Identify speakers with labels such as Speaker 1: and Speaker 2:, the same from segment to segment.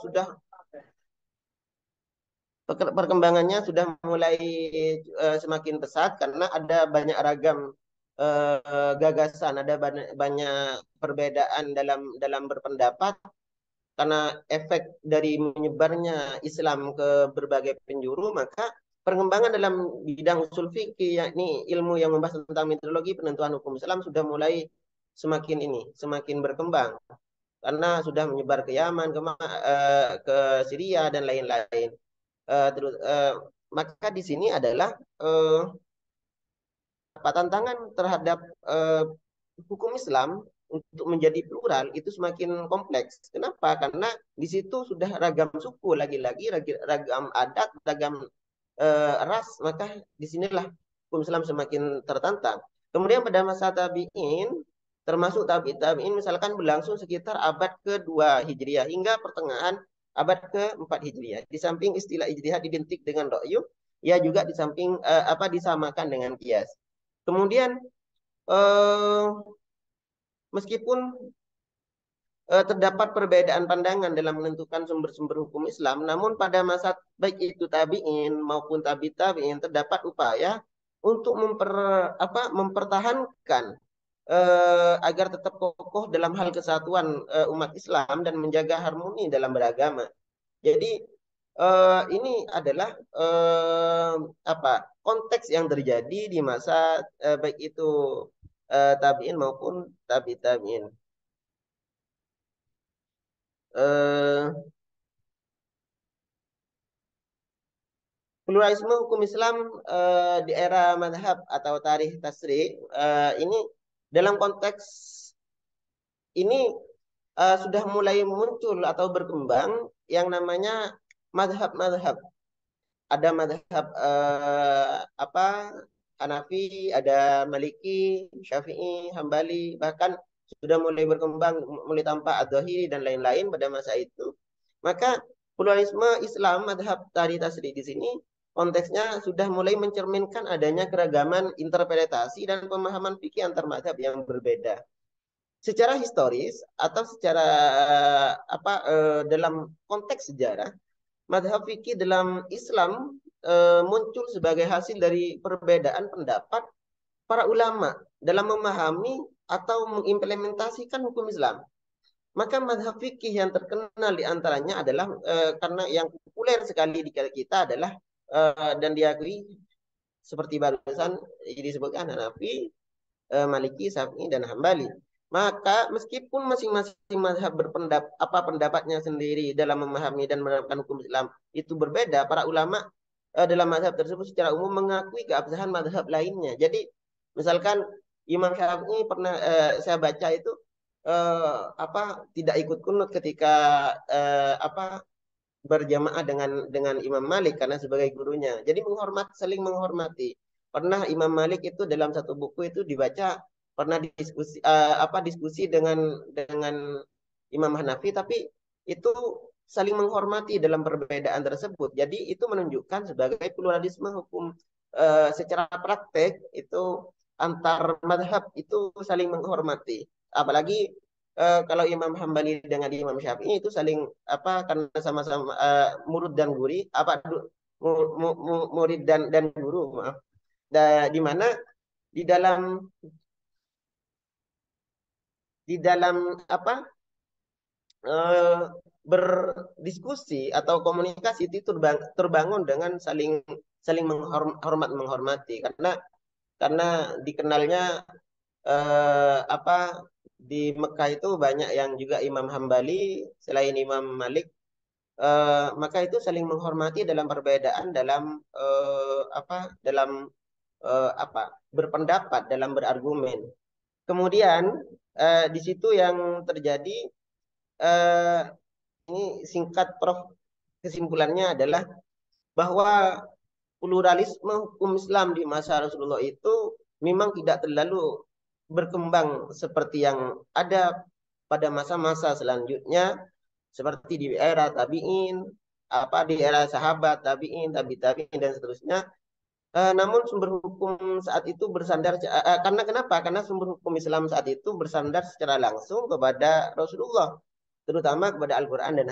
Speaker 1: sudah perkembangannya sudah mulai semakin pesat karena ada banyak ragam gagasan, ada banyak perbedaan dalam berpendapat karena efek dari menyebarnya Islam ke berbagai penjuru, maka perkembangan dalam bidang usul fikih, yakni ilmu yang membahas tentang metodologi penentuan hukum Islam sudah mulai semakin berkembang karena sudah menyebar ke Yaman, ke Syria dan lain-lain. Terus maka di sini adalah eh, tantangan terhadap eh, hukum Islam untuk menjadi plural itu semakin kompleks. Kenapa? Karena di situ sudah ragam suku, lagi-lagi ragam adat, ragam ras, maka disinilah hukum Islam semakin tertantang. Kemudian pada masa tabi'in, termasuk tabi'in misalkan berlangsung sekitar abad kedua Hijriah hingga pertengahan abad keempat Hijriah. Di samping istilah ijtihad identik dengan ra'yu, ya juga di samping disamakan dengan kias. Kemudian eh, meskipun terdapat perbedaan pandangan dalam menentukan sumber-sumber hukum Islam, namun pada masa baik itu tabi'in maupun tabi'in terdapat upaya untuk mempertahankan agar tetap kokoh dalam hal kesatuan umat Islam dan menjaga harmoni dalam beragama. Jadi ini adalah konteks yang terjadi di masa baik itu tabi'in maupun tabi'in. Eh, Pluralisme hukum Islam di era madhab atau tarikh tasri ini dalam konteks ini sudah mulai muncul atau berkembang yang namanya madhab-madhab. Ada madhab Hanafi, ada Maliki, Syafi'i, Hambali, bahkan sudah mulai berkembang, mulai tampak Ad-Dhahiri dan lain-lain pada masa itu. Maka pluralisme Islam madhab tari tasri di sini konteksnya sudah mulai mencerminkan adanya keragaman interpretasi dan pemahaman fikih antar madhab yang berbeda. Secara historis atau secara dalam konteks sejarah, madhab fikih dalam Islam muncul sebagai hasil dari perbedaan pendapat para ulama dalam memahami atau mengimplementasikan hukum Islam. Maka madhab fikih yang terkenal di antaranya adalah karena yang populer sekali di kita adalah dan diakui seperti barusan disebutkan Hanafi, Maliki, Syafi'i dan Hambali. Maka meskipun masing-masing mazhab pendapatnya sendiri dalam memahami dan menerapkan hukum Islam itu berbeda, para ulama dalam mazhab tersebut secara umum mengakui keabsahan mazhab lainnya. Jadi misalkan Imam Syafi'i pernah saya baca itu tidak ikut kunut ketika berjamaah dengan Imam Malik karena sebagai gurunya. Jadi saling menghormati. Pernah Imam Malik itu dalam satu buku itu dibaca pernah diskusi dengan Imam Hanafi tapi itu saling menghormati dalam perbedaan tersebut. Jadi itu menunjukkan sebagai pluralisme hukum secara praktek itu antar madhab itu saling menghormati. Apalagi kalau Imam Hambali dengan Imam Syafi'i itu saling karena sama-sama murid dan guru murid dan guru maaf. Di mana di dalam di dalam eh, berdiskusi atau komunikasi itu terbangun dengan saling saling menghormati karena dikenalnya di Mekah itu banyak yang juga Imam Hambali selain Imam Malik, maka itu saling menghormati dalam perbedaan dalam berpendapat dalam berargumen. Kemudian di situ yang terjadi eh, ini singkat Prof, kesimpulannya adalah bahwa pluralisme hukum Islam di masa Rasulullah itu memang tidak terlalu berkembang seperti yang ada pada masa-masa selanjutnya seperti di era tabi'in, di era sahabat tabi'in, tabi'in dan seterusnya. Namun sumber hukum saat itu bersandar karena kenapa? Karena sumber hukum Islam saat itu bersandar secara langsung kepada Rasulullah. terutama kepada Al-Quran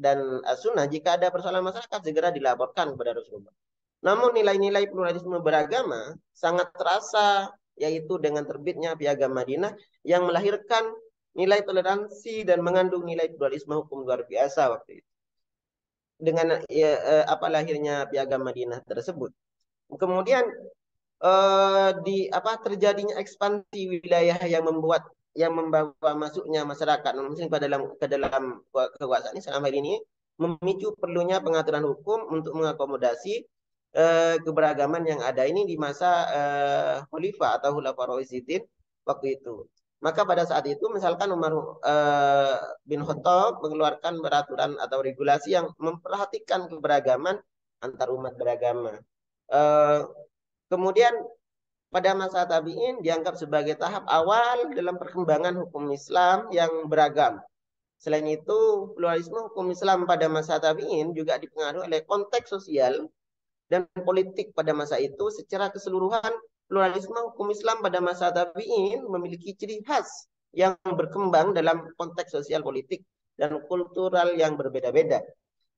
Speaker 1: dan As-Sunnah. Jika ada persoalan masyarakat, segera dilaporkan kepada Rasulullah. Namun nilai-nilai pluralisme beragama sangat terasa, yaitu dengan terbitnya Piagam Madinah yang melahirkan nilai toleransi dan mengandung nilai pluralisme hukum luar biasa waktu itu. Dengan apa lahirnya Piagam Madinah tersebut. Kemudian terjadinya ekspansi wilayah yang membawa masuknya masyarakat non-muslim ke dalam kekuasaan Islam hari ini memicu perlunya pengaturan hukum untuk mengakomodasi keberagaman yang ada ini di masa Khalifah atau Khulafaur Rasyidin waktu itu. Maka pada saat itu misalkan Umar bin Khattab mengeluarkan peraturan atau regulasi yang memperhatikan keberagaman antar umat beragama. Kemudian pada masa tabi'in dianggap sebagai tahap awal dalam perkembangan hukum Islam yang beragam. Selain itu, pluralisme hukum Islam pada masa tabi'in juga dipengaruhi oleh konteks sosial dan politik pada masa itu. Secara keseluruhan, pluralisme hukum Islam pada masa tabi'in memiliki ciri khas yang berkembang dalam konteks sosial, politik, dan kultural yang berbeda-beda.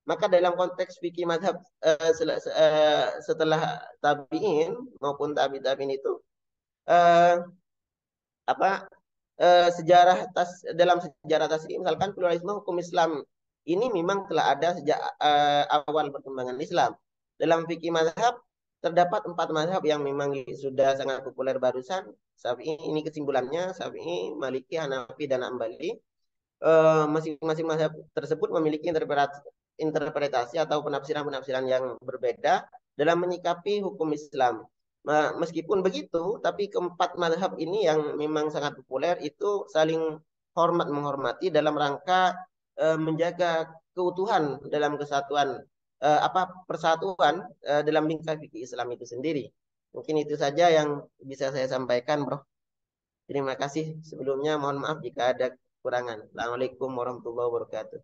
Speaker 1: Maka dalam konteks fikih madhab setelah tabi'in maupun tabi'in itu eh, apa dalam sejarah tasawuf misalkan pluralisme hukum Islam ini memang telah ada sejak awal perkembangan Islam. Dalam fikih mazhab terdapat 4 mazhab yang memang sudah sangat populer barusan. Syafi'i ini kesimpulannya Syafi'i, Maliki, Hanafi dan Hambali. Masing-masing mazhab tersebut memiliki interpretasi atau penafsiran-penafsiran yang berbeda dalam menyikapi hukum Islam. Meskipun begitu, tapi keempat mazhab ini yang memang sangat populer itu saling hormat menghormati dalam rangka menjaga keutuhan dalam kesatuan persatuan dalam lingkar fikih Islam itu sendiri. Mungkin itu saja yang bisa saya sampaikan, Bro. Terima kasih sebelumnya. Mohon maaf jika ada kekurangan. Assalamualaikum warahmatullahi wabarakatuh.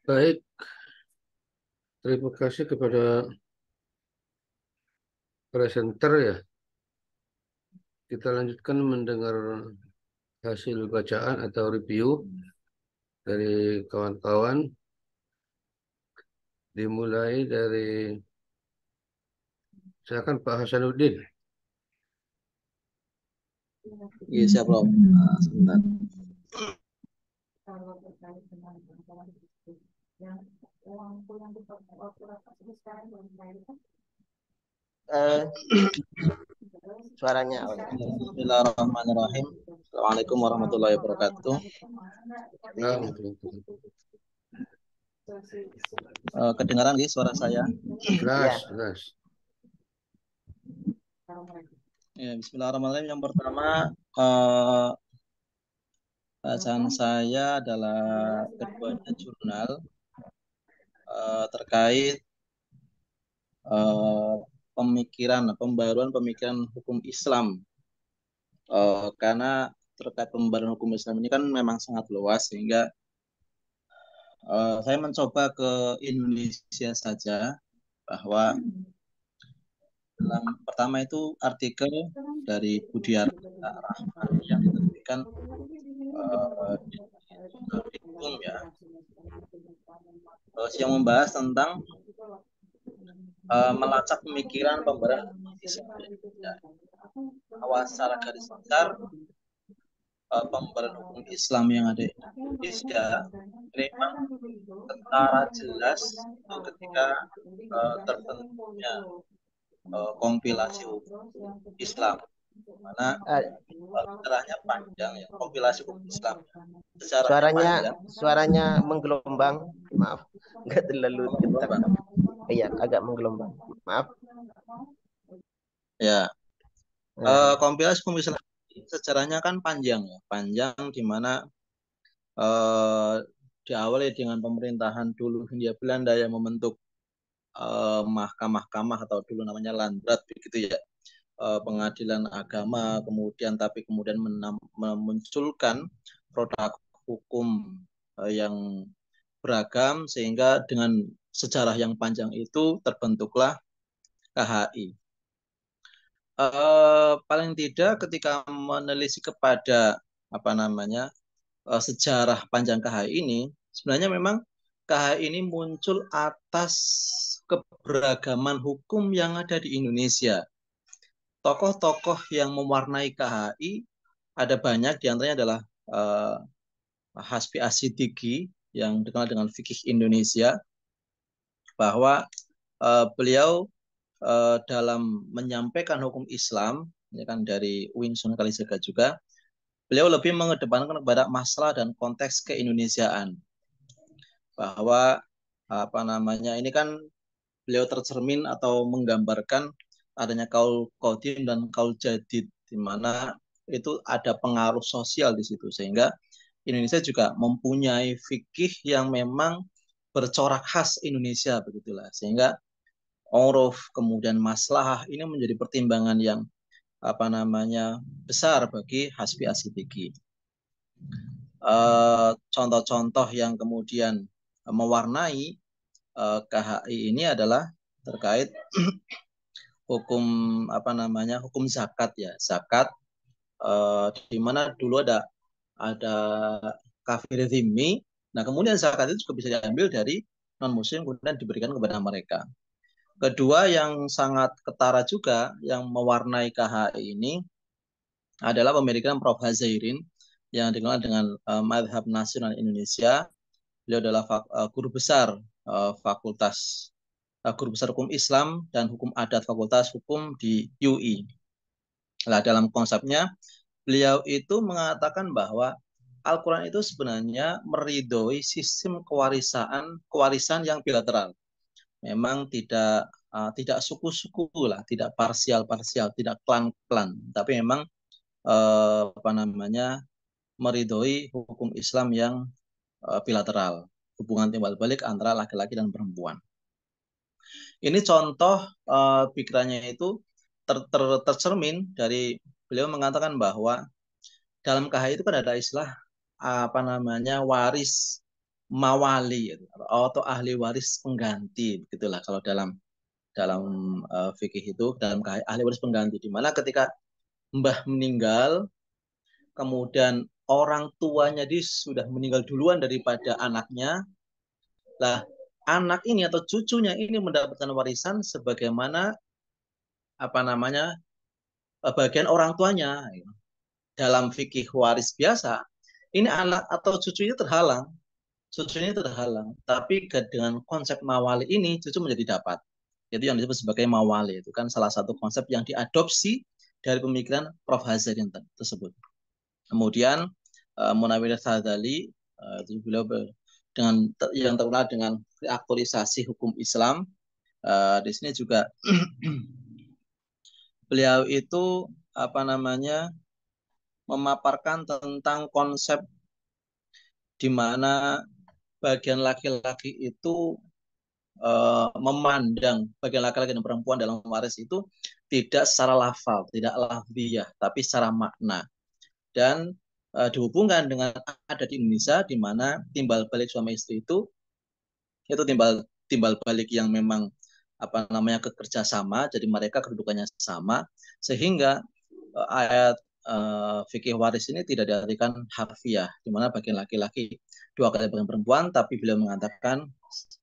Speaker 2: Baik, terima kasih kepada presenter ya. Kita lanjutkan mendengar hasil bacaan atau review dari kawan-kawan. Dimulai dari, silakan Pak Hasanuddin.
Speaker 3: Iya, siap, Bro. Sebentar.
Speaker 1: Suaranya.
Speaker 3: Bismillahirrahmanirrahim. Assalamualaikum warahmatullahi wabarakatuh. Kedengaran guys suara saya?
Speaker 2: Jelas, jelas.
Speaker 3: Ya, bismillahirrahmanirrahim. Yang pertama, bacaan saya adalah keduanya jurnal terkait pembaruan pemikiran hukum Islam. Karena terkait pembaruan hukum Islam ini kan memang sangat luas, sehingga saya mencoba ke Indonesia saja, bahwa pertama itu artikel dari Budiarta Rahman yang diterbitkan di hukum ya, yang membahas tentang melacak pemikiran pembaruan Islam. Awas secara garis besar pembaruan hukum Islam yang ada di Indonesia memang secara jelas itu ketika terbentuknya kompilasi hukum Islam, mana sejarahnya panjang ya, kompilasi hukum Islam
Speaker 1: suaranya menggelombang, maaf, nggak terlalu kencang. Iya, agak menggelombang, maaf
Speaker 3: ya. Kompilasi hukum Islam sejarahnya kan panjang ya, panjang di mana diawali dengan pemerintahan dulu Hindia Belanda yang membentuk mahkamah-mahkamah atau dulu namanya Landrat begitu ya, pengadilan agama, kemudian memunculkan produk hukum yang beragam, sehingga dengan sejarah yang panjang itu terbentuklah KHI. Paling tidak ketika menelisik kepada sejarah panjang KHI ini, sebenarnya memang KHI ini muncul atas keberagaman hukum yang ada di Indonesia. Tokoh-tokoh yang mewarnai KHI ada banyak, diantaranya adalah Hasbi Asyidiki yang dikenal dengan fikih Indonesia, bahwa beliau dalam menyampaikan hukum Islam, ya kan, dari UIN Sunan Kalijaga juga, beliau lebih mengedepankan kepada masalah dan konteks keindonesiaan, bahwa ini kan beliau tercermin atau menggambarkan adanya kaul qadim dan kaul jadid, di mana itu ada pengaruh sosial di situ, sehingga Indonesia juga mempunyai fikih yang memang bercorak khas Indonesia, begitulah, sehingga uruf kemudian maslahah ini menjadi pertimbangan yang besar bagi Hasbi Asyidiki. Contoh-contoh yang kemudian mewarnai KHI ini adalah terkait hukum hukum zakat, ya, zakat, di mana dulu ada kafir zimmi. Nah, kemudian zakat itu juga bisa diambil dari non muslim kemudian diberikan kepada mereka. Kedua yang sangat ketara juga yang mewarnai KHI ini adalah pemikiran Prof. Hazairin yang dikenal dengan Madhab Nasional Indonesia. Beliau adalah guru besar Fakultas Guru Besar Hukum Islam dan Hukum Adat Fakultas Hukum di UI. Nah, dalam konsepnya beliau itu mengatakan bahwa Al-Quran itu sebenarnya meridhoi sistem kewarisan yang bilateral. Memang tidak suku-suku lah, tidak parsial-parsial, tidak klan-klan, tapi memang meridhoi hukum Islam yang bilateral, hubungan timbal balik antara laki-laki dan perempuan. Ini contoh pikirannya itu tercermin dari beliau mengatakan bahwa dalam KHI itu kan ada istilah waris mawali atau ahli waris pengganti, begitulah kalau dalam fikih itu, dalam KHI ahli waris pengganti, di mana ketika mbah meninggal kemudian orang tuanya dia sudah meninggal duluan daripada anaknya, lah anak ini atau cucunya ini mendapatkan warisan sebagaimana bagian orang tuanya. Dalam fikih waris biasa, ini anak atau cucunya terhalang, tapi dengan konsep mawali ini cucu menjadi dapat. Itu yang disebut sebagai mawali, itu kan salah satu konsep yang diadopsi dari pemikiran Prof. Hazairin tersebut. Kemudian Munawwir Sadzali, itu beliau dengan yang terkenal dengan reaktualisasi hukum Islam. Di sini juga beliau itu memaparkan tentang konsep di mana bagian laki-laki itu memandang bagian laki-laki dan perempuan dalam waris itu tidak secara lafal, tidak lafziyah, tapi secara makna. Dan dihubungkan dengan ada di Indonesia, di mana timbal balik suami istri itu timbal balik yang memang kerja sama, jadi mereka kedudukannya sama, sehingga ayat fikih waris ini tidak diartikan harfiah, di mana bagian laki-laki dua kali bagian perempuan, tapi beliau mengatakan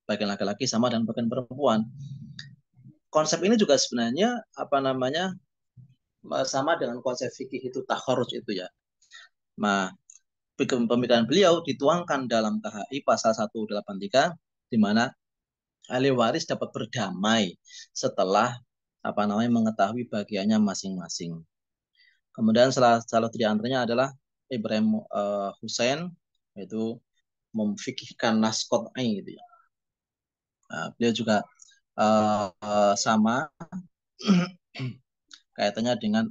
Speaker 3: bagian laki-laki sama dan bagian perempuan. Konsep ini juga sebenarnya sama dengan konsep fikih itu takharruj itu, ya. Nah, pemikiran beliau dituangkan dalam KHI pasal 183, di mana ahli waris dapat berdamai setelah mengetahui bagiannya masing-masing. Kemudian salah satu di antaranya adalah Ibrahim Hussein, yaitu memfikihkan nas qat'i gitu, ya. Nah, beliau juga sama kaitannya dengan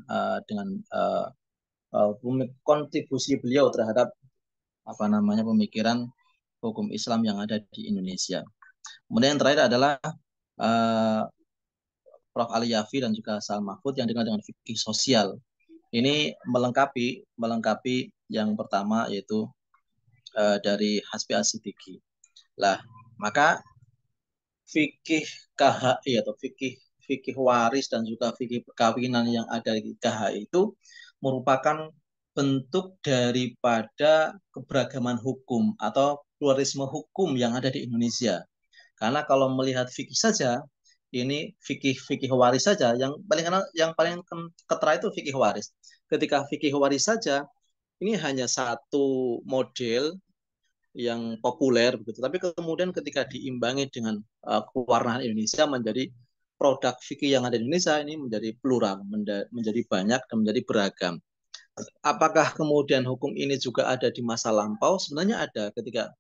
Speaker 3: kontribusi beliau terhadap pemikiran hukum Islam yang ada di Indonesia. Kemudian yang terakhir adalah Prof. Ali Yafi dan juga Sal Mahfud yang dikenal dengan fikih sosial. Ini melengkapi yang pertama, yaitu dari Hasbi Asidiki. Lah, maka fikih KHI atau fikih fikih waris dan juga fikih perkawinan yang ada di KHI itu merupakan bentuk daripada keberagaman hukum atau pluralisme hukum yang ada di Indonesia. Karena kalau melihat fikih saja, ini fikih waris saja yang paling ketera itu fikih waris. Ketika fikih waris saja, ini hanya satu model yang populer begitu. Tapi kemudian ketika diimbangi dengan kewarnaan Indonesia menjadi produk fikih yang ada di Indonesia ini menjadi plural, menjadi banyak dan menjadi beragam. Apakah kemudian hukum ini juga ada di masa lampau? Sebenarnya ada ketika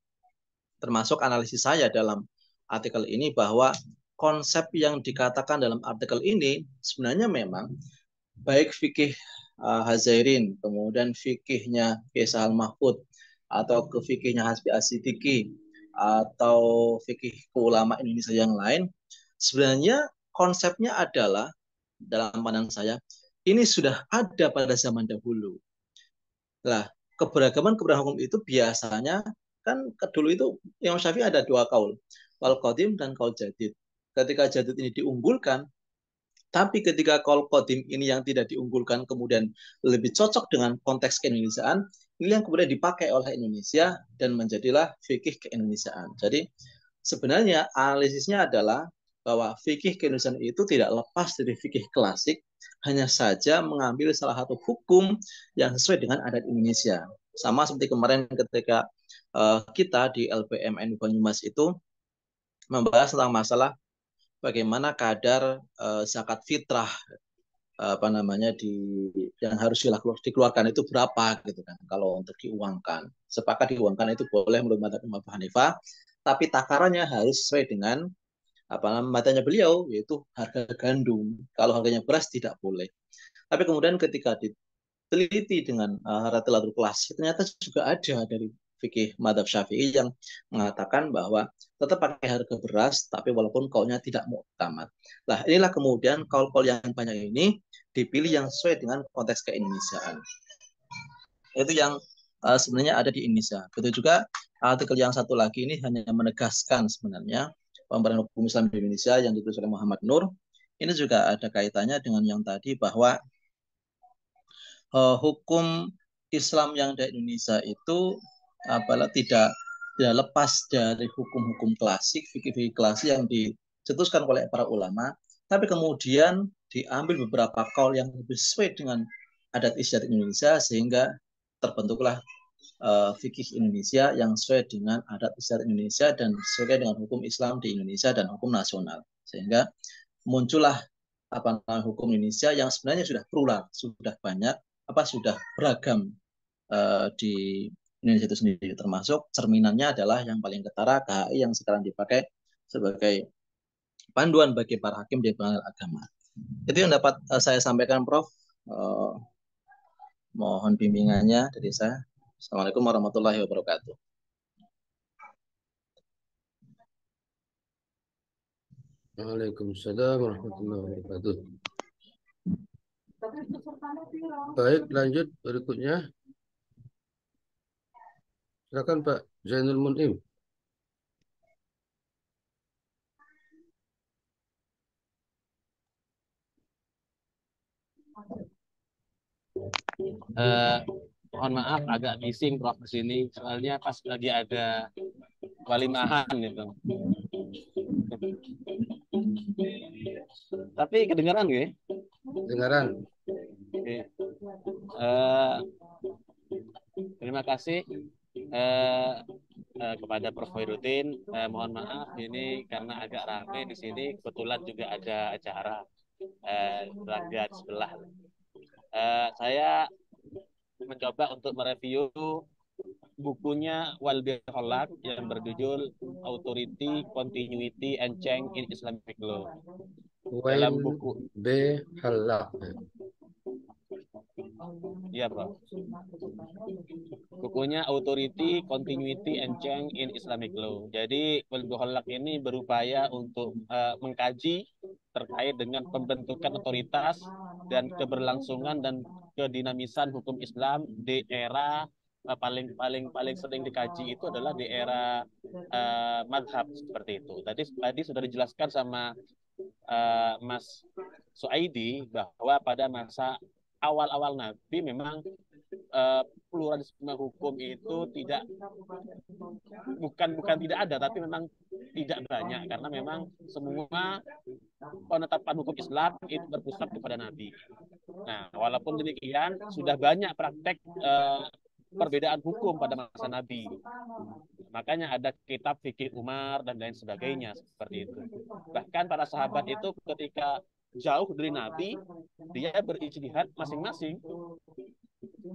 Speaker 3: termasuk analisis saya dalam artikel ini bahwa konsep yang dikatakan dalam artikel ini sebenarnya memang baik fikih Hazairin, kemudian fikihnya Kisah Al-Mahfud, atau ke fikihnya Hasbi Asidiki, atau fikih ulama Indonesia yang lain, sebenarnya konsepnya adalah, dalam pandangan saya, ini sudah ada pada zaman dahulu. Lah, keberagaman hukum itu biasanya kan dulu itu Imam Syafi'i ada dua kaul, kaul qadim dan kaul jadid. Ketika jadid ini diunggulkan, tapi ketika kaul qadim ini yang tidak diunggulkan kemudian lebih cocok dengan konteks keindonesiaan, ini yang kemudian dipakai oleh Indonesia dan menjadilah fikih keindonesiaan. Jadi sebenarnya analisisnya adalah bahwa fikih keindonesiaan itu tidak lepas dari fikih klasik, hanya saja mengambil salah satu hukum yang sesuai dengan adat Indonesia. Sama seperti kemarin ketika kita di LPMN Banyumas itu membahas tentang masalah bagaimana kadar zakat fitrah apa namanya yang harus dikeluarkan itu berapa gitu kan kalau untuk diuangkan. Sepakat diuangkan itu boleh menurut mazhab Imam Abu Hanifah, tapi takarannya harus sesuai dengan apa namanya beliau, yaitu harga gandum. Kalau harganya beras tidak boleh. Tapi kemudian ketika diteliti dengan relatif klasik, ternyata juga ada dari fikih madhab Syafi'i yang mengatakan bahwa tetap pakai harga beras, tapi walaupun kaulnya tidak muktamad. Nah, inilah kemudian kaul-kaul yang banyak ini dipilih yang sesuai dengan konteks keindonesiaan. Itu yang sebenarnya ada di Indonesia. Betul juga artikel yang satu lagi ini hanya menegaskan sebenarnya pemberantasan hukum Islam di Indonesia yang ditulis oleh Muhammad Nur. Ini juga ada kaitannya dengan yang tadi bahwa hukum Islam yang di Indonesia itu apalah tidak lepas dari hukum-hukum klasik, fikih-fikih klasik yang dicetuskan oleh para ulama, tapi kemudian diambil beberapa kaul yang lebih sesuai dengan adat istiadat Indonesia sehingga terbentuklah fikih Indonesia yang sesuai dengan adat istiadat Indonesia dan sesuai dengan hukum Islam di Indonesia dan hukum nasional. Sehingga muncullah apa namanya hukum Indonesia yang sebenarnya sudah plural, sudah banyak, sudah beragam di Indonesia itu sendiri, termasuk cerminannya adalah yang paling ketara KHI yang sekarang dipakai sebagai panduan bagi para hakim di pengadilan agama. Itu yang dapat saya sampaikan, Prof. Mohon bimbingannya dari saya. Assalamualaikum warahmatullahi wabarakatuh.
Speaker 2: Waalaikumsalam warahmatullahi wabarakatuh. Baik, lanjut berikutnya. Silakan Pak Zainul Mun'im.
Speaker 4: Mohon maaf agak missing Prof di sini soalnya pas lagi ada walimahan itu. Tapi kedengaran nggak?
Speaker 2: Kedengaran.
Speaker 4: Oke. Terima kasih kepada Prof Hoirudin. Mohon maaf ini karena agak ramai di sini. Kebetulan juga ada acara tetangga di sebelah. Saya mencoba untuk mereview bukunya Walbi Holak yang berjudul Authority, Continuity, and Change in Islamic Law. Dalam buku
Speaker 2: B. Halak.
Speaker 4: Iya, Bro. Bukunya Authority, Continuity, and Change in Islamic Law. Jadi Walbi Holak ini berupaya untuk mengkaji terkait dengan pembentukan otoritas dan keberlangsungan dan kedinamisan hukum Islam di era paling paling paling sering dikaji itu adalah di era madhab seperti itu. Tadi sudah dijelaskan sama Mas Suaidi bahwa pada masa awal-awal Nabi memang pluralisme hukum itu bukan tidak ada, tapi memang tidak banyak karena memang semua penetapan hukum Islam itu berpusat kepada Nabi. Nah, walaupun demikian sudah banyak praktek perbedaan hukum pada masa Nabi. Makanya ada kitab fikih Umar dan lain sebagainya seperti itu. Bahkan para sahabat itu ketika jauh dari Nabi, dia berijtihad masing-masing,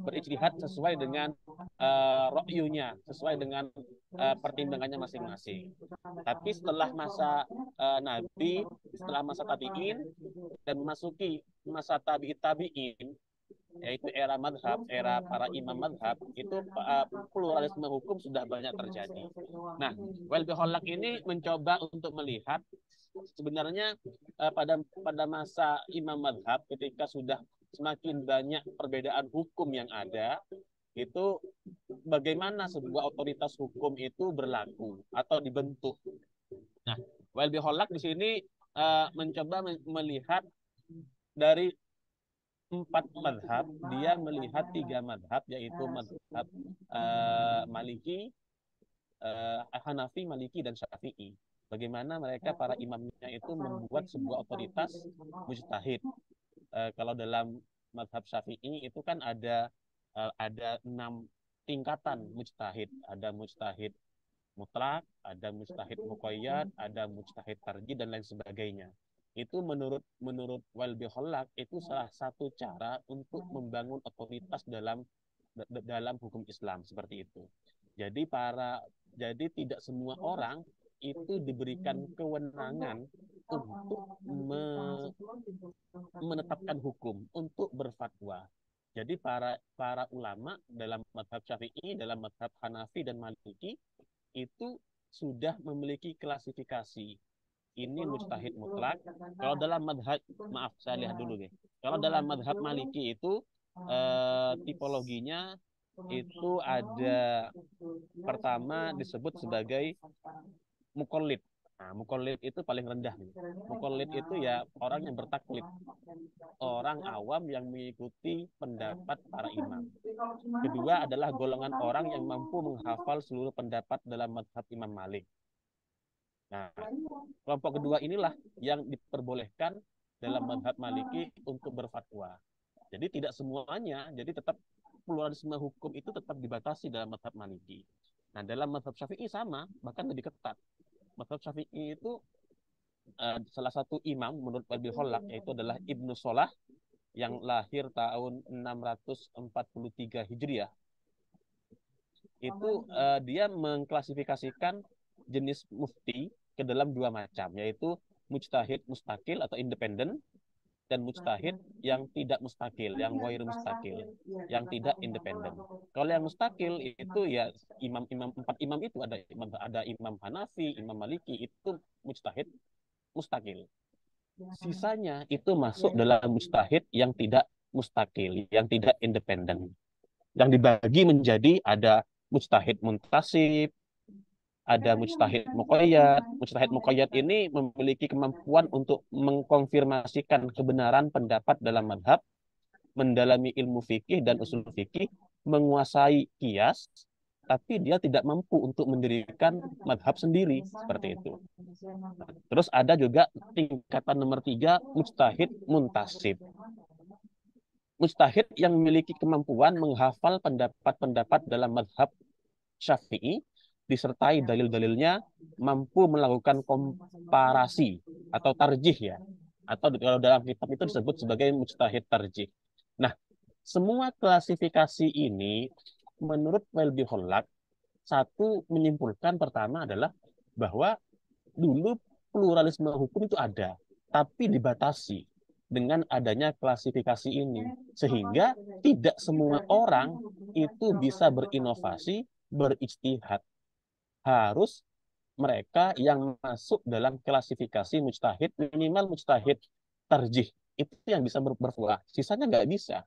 Speaker 4: berijtihad sesuai dengan ro'yunya, sesuai dengan pertimbangannya masing-masing. Tapi setelah masa Nabi, setelah masa tabi'in dan memasuki masa tabi'in, yaitu era madhab, era para imam madhab, itu pluralisme hukum sudah banyak terjadi. Nah, Welby Holak ini mencoba untuk melihat sebenarnya pada masa imam madhab ketika sudah semakin banyak perbedaan hukum yang ada, itu bagaimana sebuah otoritas hukum itu berlaku atau dibentuk. Nah, Welby Holak di sini mencoba melihat dari 4 madhab, dia melihat 3 madhab, yaitu madhab Maliki, Hanafi, Maliki, dan Syafi'i. Bagaimana mereka para imamnya itu membuat sebuah otoritas mujtahid. Kalau dalam madhab Syafi'i itu kan ada 6 tingkatan mujtahid. Ada mujtahid mutlak, ada mujtahid muqayyad, ada mujtahid tarjih, dan lain sebagainya. Itu menurut Welby Holak itu salah satu cara untuk membangun otoritas dalam hukum Islam seperti itu. Jadi tidak semua orang itu diberikan kewenangan untuk menetapkan hukum, untuk berfatwa. Jadi para ulama dalam mazhab Syafi'i, dalam mazhab Hanafi dan Maliki itu sudah memiliki klasifikasi. Ini mujtahid mutlak. Kalau dalam madhab, maaf saya lihat dulu nih. Kalau dalam madhab Maliki itu tipologinya itu ada pertama disebut sebagai muqallid. Nah, muqallid itu paling rendah nih. Muqallid itu ya orang yang bertaklid, orang awam yang mengikuti pendapat para imam. Kedua adalah golongan orang yang mampu menghafal seluruh pendapat dalam madhab Imam Malik. Nah, kelompok kedua inilah yang diperbolehkan dalam madhab Maliki untuk berfatwa. Jadi tidak semuanya, jadi tetap pluralisme hukum itu tetap dibatasi dalam madhab Maliki. Nah, dalam madhab Syafi'i sama, bahkan lebih ketat. Madhab Syafi'i itu salah satu imam menurut Welby Holak, yaitu adalah Ibnu Solah yang lahir tahun 643 Hijriah. Itu dia mengklasifikasikan jenis mufti ke dalam 2 macam, yaitu mujtahid mustakil atau independen dan mujtahid yang tidak mustakil, yang ghair mustakil, yang tidak independen. Kalau yang mustakil itu ya 4 imam itu ada Imam Hanafi, Imam Maliki, itu mujtahid mustakil. Sisanya itu masuk dalam mujtahid yang tidak mustakil, yang tidak independen. Yang dibagi menjadi ada mujtahid muntasib, ada mujtahid muqayyad. Mujtahid muqayyad ini memiliki kemampuan untuk mengkonfirmasikan kebenaran pendapat dalam madhab, mendalami ilmu fikih dan usul fikih, menguasai qiyas, tapi dia tidak mampu untuk mendirikan madhab sendiri, seperti itu. Terus ada juga tingkatan nomor 3, mujtahid muntasib. Mujtahid yang memiliki kemampuan menghafal pendapat-pendapat dalam madhab Syafi'i, disertai dalil-dalilnya, mampu melakukan komparasi atau tarjih ya, atau kalau dalam kitab itu disebut sebagai mujtahid tarjih. Nah, semua klasifikasi ini menurut Welby Holak satu menyimpulkan pertama adalah bahwa dulu pluralisme hukum itu ada, tapi dibatasi dengan adanya klasifikasi ini, sehingga tidak semua orang itu bisa berinovasi, berijtihad. Harus mereka yang masuk dalam klasifikasi mujtahid, minimal mujtahid tarjih, itu yang bisa berfatwa. Sisanya nggak bisa.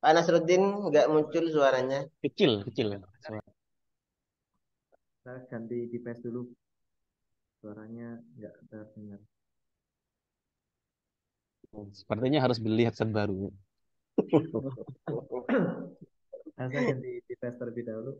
Speaker 1: Pak Nasruddin nggak muncul suaranya.
Speaker 4: Kecil, kecil.
Speaker 5: Saya ganti device dulu. Suaranya nggak terdengar.
Speaker 4: Sepertinya harus beli headset baru.
Speaker 5: Saya ganti device terlebih dahulu.